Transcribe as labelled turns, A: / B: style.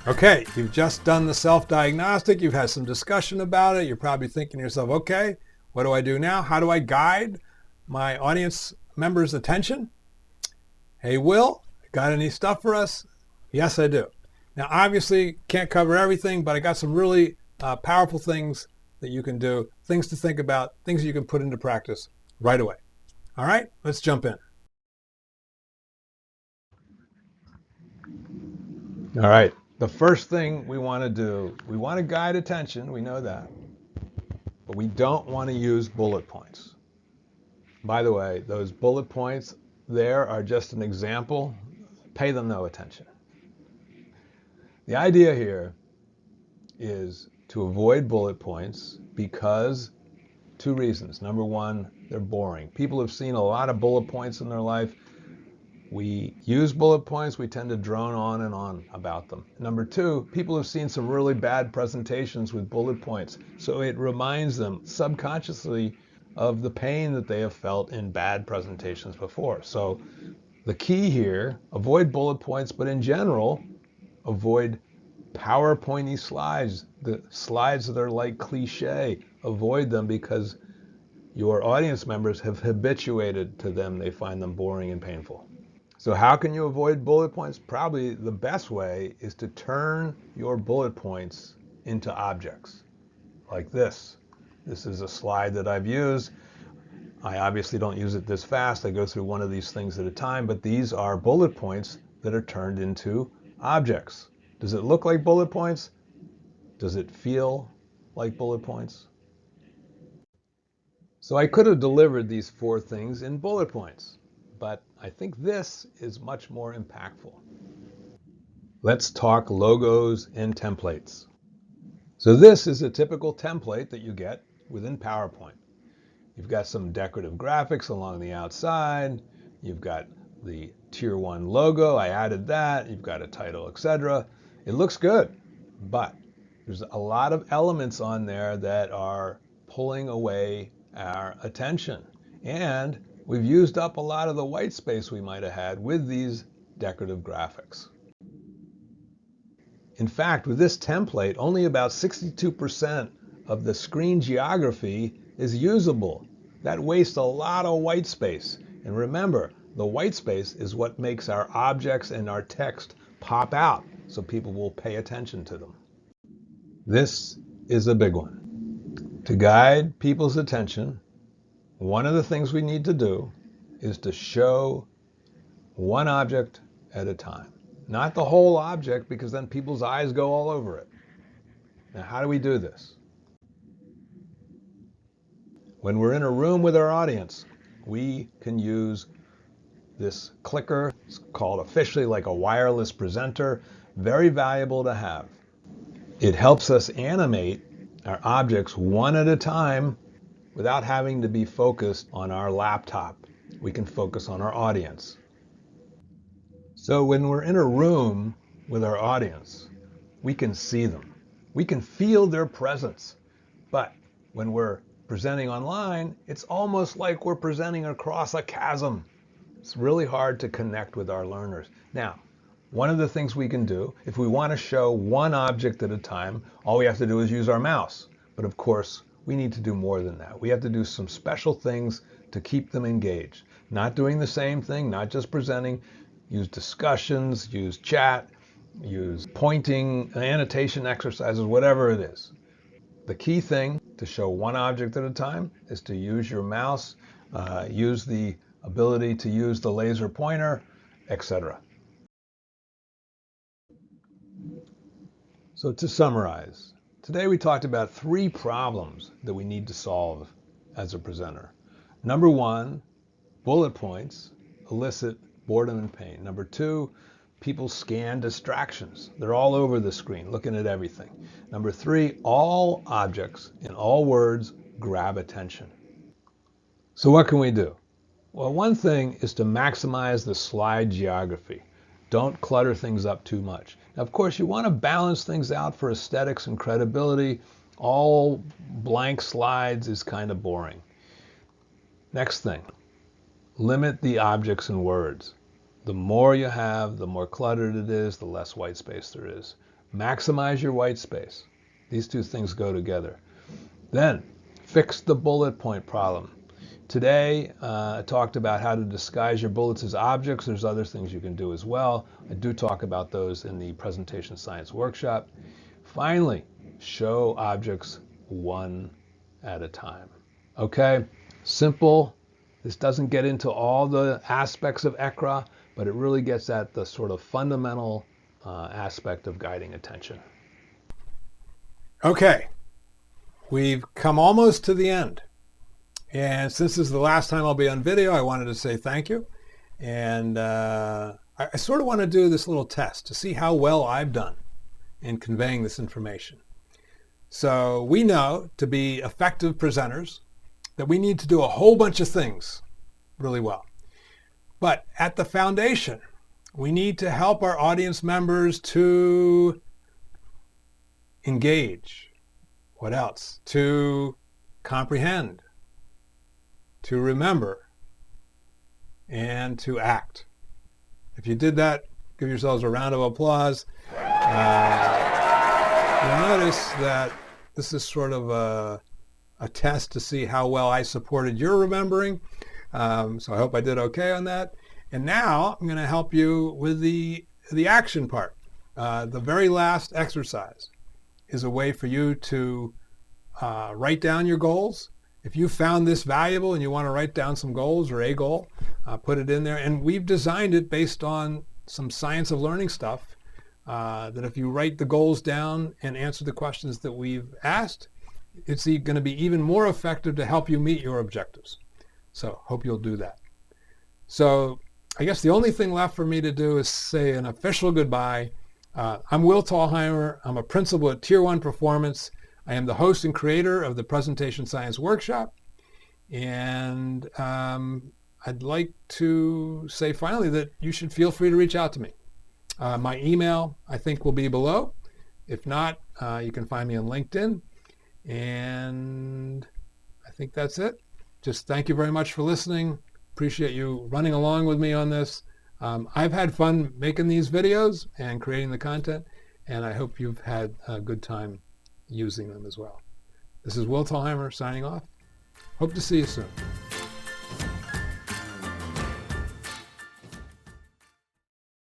A: Okay, you've just done the self-diagnostic. You've had some discussion about it. You're probably thinking to yourself, okay, what do I do now? How do I guide my audience members' attention? Hey, Will, got any stuff for us? Yes, I do. Now, obviously, can't cover everything, but I got some really powerful things that you can do, things to think about, things that you can put into practice right away. All right, let's jump in. All right, the first thing we want to do, we want to guide attention, we know that, but we don't want to use bullet points. By the way, those bullet points there are just an example. Pay them no attention. The idea here is to avoid bullet points because two reasons. Number one, they're boring. People have seen a lot of bullet points in their life. We use bullet points, we tend to drone on and on about them. Number two, people have seen some really bad presentations with bullet points, so it reminds them subconsciously of the pain that they have felt in bad presentations before. So the key here, avoid bullet points, but in general, avoid PowerPointy slides, the slides that are like cliche. Avoid them because your audience members have habituated to them. They find them boring and painful. So how can you avoid bullet points? Probably the best way is to turn your bullet points into objects like this. This is a slide that I've used. I obviously don't use it this fast. I go through one of these things at a time, but these are bullet points that are turned into objects. Does it look like bullet points? Does it feel like bullet points? So I could have delivered these four things in bullet points, but I think this is much more impactful. Let's talk logos and templates. So this is a typical template that you get within PowerPoint. You've got some decorative graphics along the outside. You've got the TiER1 logo. I added that. You've got a title, etc. It looks good, but there's a lot of elements on there that are pulling away our attention. And we've used up a lot of the white space we might have had with these decorative graphics. In fact, with this template, only about 62% of the screen geography is usable. That wastes a lot of white space. And remember, the white space is what makes our objects and our text pop out, so people will pay attention to them. This is a big one. To guide people's attention, one of the things we need to do is to show one object at a time. Not the whole object, because then people's eyes go all over it. Now, how do we do this? When we're in a room with our audience, we can use this clicker. It's called officially like a wireless presenter. Very valuable to have. It helps us animate our objects one at a time without having to be focused on our laptop. We can focus on our audience. So when we're in a room with our audience, we can see them. We can feel their presence. But when we're presenting online, it's almost like we're presenting across a chasm. It's really hard to connect with our learners. Now, one of the things we can do, if we want to show one object at a time, all we have to do is use our mouse. But of course, we need to do more than that. We have to do some special things to keep them engaged. Not doing the same thing, not just presenting. Use discussions, use chat, use pointing, annotation exercises, whatever it is. The key thing to show one object at a time is to use your mouse, use the ability to use the laser pointer, etc. So to summarize, today we talked about three problems that we need to solve as a presenter. Number one, bullet points elicit boredom and pain. Number two, people scan distractions. They're all over the screen looking at everything. Number three, all objects and all words grab attention. So what can we do? Well, one thing is to maximize the slide geography. Don't clutter things up too much. Now, of course, you want to balance things out for aesthetics and credibility. All blank slides is kind of boring. Next thing, limit the objects and words. The more you have, the more cluttered it is, the less white space there is. Maximize your white space. These two things go together. Then, fix the bullet point problem. Today, I talked about how to disguise your bullets as objects. There's other things you can do as well. I do talk about those in the presentation science workshop. Finally, show objects one at a time. Okay, simple. This doesn't get into all the aspects of ECRA, but it really gets at the sort of fundamental aspect of guiding attention. Okay, we've come almost to the end. And since this is the last time I'll be on video, I wanted to say thank you. And I sort of want to do this little test to see how well I've done in conveying this information. So we know to be effective presenters that we need to do a whole bunch of things really well. But at the foundation, we need to help our audience members to engage. What else? To comprehend, to remember, and to act. If you did that, give yourselves a round of applause. You'll notice that this is sort of a test to see how well I supported your remembering. So I hope I did okay on that. And now I'm going to help you with the action part. The very last exercise is a way for you to write down your goals. If you found this valuable and you want to write down some goals or a goal, put it in there. And we've designed it based on some science of learning stuff that if you write the goals down and answer the questions that we've asked, it's going to be even more effective to help you meet your objectives. So hope you'll do that. So I guess the only thing left for me to do is say an official goodbye. I'm Will Thalheimer. I'm a principal at TiER1 Performance. I am the host and creator of the Presentation Science Workshop. And I'd like to say finally that you should feel free to reach out to me. My email, I think, will be below. If not, you can find me on LinkedIn. And I think that's it. Just thank you very much for listening. Appreciate you running along with me on this. I've had fun making these videos and creating the content, and I hope you've had a good time using them as well. This is Will Thalheimer signing off. Hope to see you soon.